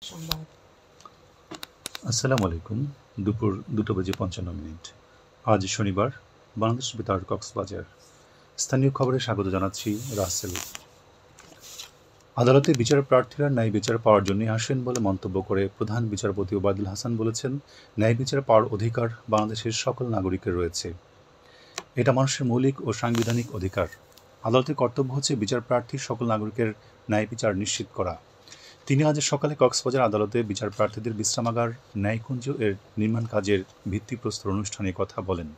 সংবাদ। আসসালামু আলাইকুম। দুপুর 2:55। আজ শনিবার। বাংলাদেশ বেতার কক্সবাজার। স্থানীয় খবরে স্বাগত জানাচ্ছি রাসেল। আদালতে বিচার প্রার্থীরা ন্যায় বিচার পাওয়ার জন্য আসেন বলে মন্তব্য করে প্রধান বিচারপতি ওবায়দুল হাসান বলেছেন, ন্যায় বিচার পাওয়ার অধিকার বাংলাদেশের সকল নাগরিকের রয়েছে। এটা মানুষের মৌলিক ও সাংবিধানিক অধিকার। আদালতের কর্তব্য হচ্ছে বিচার প্রার্থীর সকল নাগরিকের ন্যায় বিচার নিশ্চিত করা। তিনি আজ সকালে কক্সবাজার আদালতে বিচার প্রার্থীদের বিশ্রামাগার ন্যায়কুঞ্জ এর নির্মাণ কাজের ভিত্তিপ্রস্তর অনুষ্ঠানে কথা বলেন।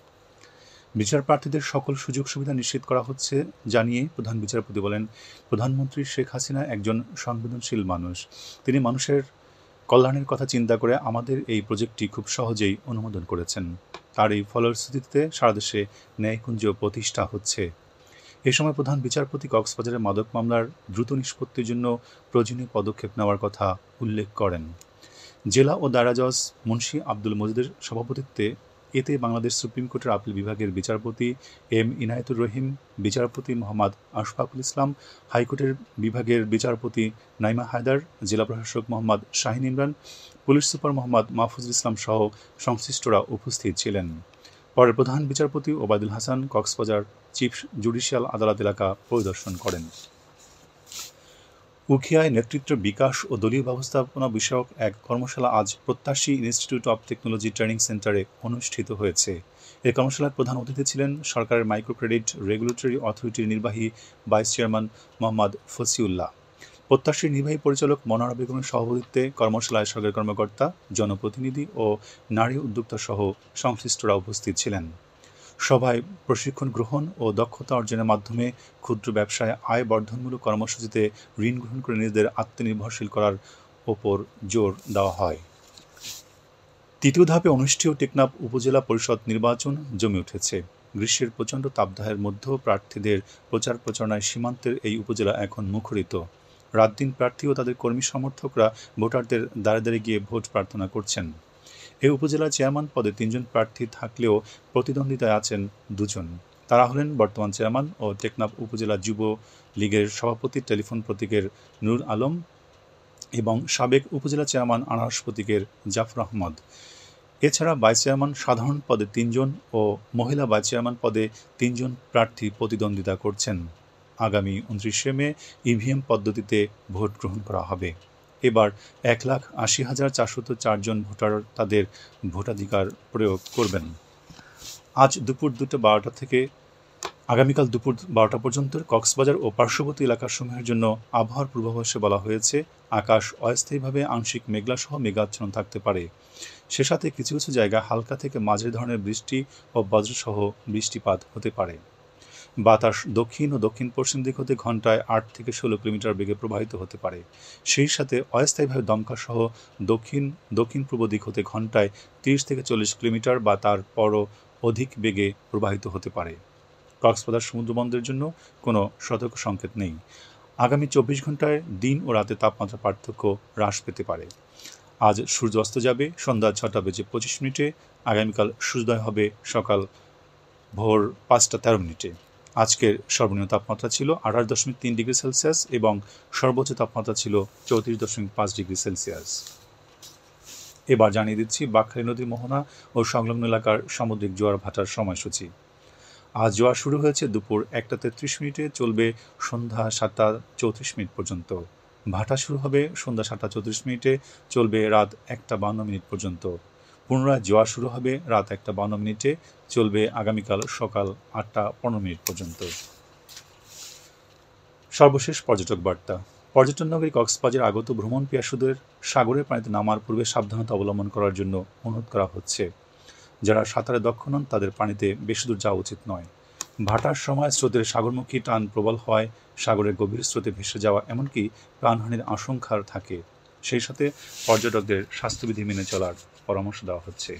বিচার প্রার্থীদের সকল সুযোগ সুবিধা নিশ্চিত করা হচ্ছে জানিয়ে প্রধান বিচারপতি বলেন, প্রধানমন্ত্রী শেখ হাসিনা একজন সংবেদনশীল মানুষ। তিনি মানুষের কল্যাণের কথা চিন্তা করে আমাদের এই প্রজেক্টটি খুব সহজেই অনুমোদন করেছেন। তার এই ফলশ্রুতিতে সারা দেশে ন্যায়কুঞ্জ প্রতিষ্ঠা হচ্ছে। এ সময় প্রধান বিচারপতি কক্সবাজারের মাদক মামলার দ্রুত নিষ্পত্তির জন্য প্রয়োজনীয় পদক্ষেপ নেওয়ার কথা উল্লেখ করেন। জেলা ও দায়রা জজ মুন্সি আব্দুল মজিদের সভাপতিত্বে এতে বাংলাদেশ সুপ্রিম কোর্টের আপিল বিভাগের বিচারপতি এম ইনায়েতুর রহিম, বিচারপতি মোহাম্মদ আশফাকুল ইসলাম, হাইকোর্টের বিভাগের বিচারপতি নাইমা হায়দার, জেলা প্রশাসক মোহাম্মদ শাহিন ইমরান, পুলিশ সুপার মোহাম্মদ মাহফুজুল ইসলাম সহ সংশ্লিষ্টরা উপস্থিত ছিলেন। পরে প্রধান বিচারপতি ওবায়দুল হাসান কক্সবাজার চিফ জুডিশিয়াল আদালত এলাকা পরিদর্শন করেন। উখিয়ায় নেতৃত্ব বিকাশ ও দলীয় ব্যবস্থাপনা বিষয়ক এক কর্মশালা আজ প্রত্যাশী ইনস্টিটিউট অব টেকনোলজি ট্রেনিং সেন্টারে অনুষ্ঠিত হয়েছে। এই কর্মশালার প্রধান অতিথি ছিলেন সরকারের মাইক্রো ক্রেডিট রেগুলেটরি অথরিটির নির্বাহী ভাইস চেয়ারম্যান মোহাম্মদ ফসিউল্লাহ। প্রত্যাশীর নির্বাহী পরিচালক মনোয়ারা বেগমের সভাপতিত্বে কর্মশালায় সরকারি কর্মকর্তা, জনপ্রতিনিধি ও নারী উদ্যোক্তা সহ সংশ্লিষ্টরা উপস্থিত ছিলেন। সভায় প্রশিক্ষণ গ্রহণ ও দক্ষতা অর্জনের মাধ্যমে ক্ষুদ্র ব্যবসায় আয় বর্ধনমূলক কর্মসূচিতে ঋণ গ্রহণ করে নিজেদের আত্মনির্ভরশীল করার ওপর জোর দেওয়া হয়। তৃতীয় ধাপে অনুষ্ঠেয় টেকনাফ উপজেলা পরিষদ নির্বাচন জমে উঠেছে। গ্রীষ্মের প্রচণ্ড তাপদাহের মধ্যেও প্রার্থীদের প্রচার প্রচারণায় সীমান্তের এই উপজেলা এখন মুখরিত। রাত দিন প্রার্থী ও তাদের কর্মী সমর্থকরা ভোটারদের দ্বারে দ্বারে গিয়ে ভোট প্রার্থনা করছেন। এই উপজেলার চেয়ারম্যান পদে 3 জন প্রার্থী থাকলেও প্রতিদ্বন্দ্বিতায় আছেন 2 জন। তারা হলেন বর্তমান চেয়ারম্যান ও টেকনাফ উপজেলা যুব লীগের সভাপতি টেলিফোন প্রতীকের নূর আলম এবং সাবেক উপজেলা চেয়ারম্যান আনারস প্রতীকের জাফর আহমদ। এছাড়া ভাইস চেয়ারম্যান সাধারণ পদে 3 জন ও মহিলা ভাইস চেয়ারম্যান পদে 3 জন প্রার্থী প্রতিদ্বন্দ্বিতা করছেন। আগামী 29শে মে ইভিএম পদ্ধতিতে ভোট গ্রহণ করা হবে। এবার 1,80,404 জন ভোটার তাদের ভোটাধিকার প্রয়োগ করবেন। আজ দুপুর 2:12 থেকে আগামীকাল দুপুর 12টা পর্যন্ত কক্সবাজার ও পার্শ্ববর্তী এলাকাসমূহের জন্য আবহাওয়ার পূর্বাভাসে বলা হয়েছে, আকাশ অস্থায়ীভাবে আংশিক মেঘলাসহ মেঘাচ্ছন্ন থাকতে পারে। সে সাথে কিছু কিছু জায়গায় হালকা থেকে মাঝারি ধরনের বৃষ্টি ও বজ্রসহ বৃষ্টিপাত হতে পারে। বাতাস দক্ষিণ ও দক্ষিণ পশ্চিম দিক হতে ঘন্টায় 8 থেকে 16 কিলোমিটার বেগে প্রবাহিত হতে পারে। সেই সাথে অস্থায়ীভাবে দমকা সহ দক্ষিণ দক্ষিণ পূর্ব দিক হতে ঘন্টায় 30 থেকে 40 কিলোমিটার বা তারপরও অধিক বেগে প্রবাহিত হতে পারে। কক্সবাজার সমুদ্রবন্দরের জন্য কোনো সতর্ক সংকেত নেই। আগামী 24 ঘন্টায় দিন ও রাতে তাপমাত্রা পার্থক্য হ্রাস পেতে পারে। আজ সূর্য অস্ত যাবে সন্ধ্যা 6:25। আগামীকাল সূর্যোদয় হবে সকাল ভোর 5:13। আজকের সর্বনিম্ন তাপমাত্রা ছিল 28.3 ডিগ্রি সেলসিয়াস এবং সর্বোচ্চ তাপমাত্রা ছিল 34.5 ডিগ্রি সেলসিয়াস। এবার জানিয়ে দিচ্ছি বাঁকখালী নদীর মোহনা ও সংলগ্ন এলাকার সামুদ্রিক জোয়ার ভাটার সময়সূচি। আজ জোয়ার শুরু হয়েছে দুপুর 1:33, চলবে সন্ধ্যা 7:34 পর্যন্ত। ভাটা শুরু হবে সন্ধ্যা 7:34, চলবে রাত 1:52 পর্যন্ত। পুনরায় জোয়ার শুরু হবে রাত 1:52, চলবে আগামীকাল সকাল 8:15 পর্যন্ত। সর্বশেষ পর্যটক বার্তা। পর্যটন নগরী কক্সবাজার আগত ভ্রমণ পিয়াসুদের সাগরের পানিতে নামার পূর্বে সাবধানতা অবলম্বন করার জন্য অনুরোধ করা হচ্ছে। যারা সাঁতারে দক্ষ নন তাদের পানিতে বেশি দূর যাওয়া উচিত নয়। ভাটার সময় স্রোতের সাগরমুখী টান প্রবল হয়, সাগরের গভীর স্রোতে ভেসে যাওয়া এমনকি প্রাণহানির আশঙ্কা থাকে। সেই সাথে পর্যটকদের স্বাস্থ্যবিধি মেনে চলার পরামর্শ দেওয়া হচ্ছে।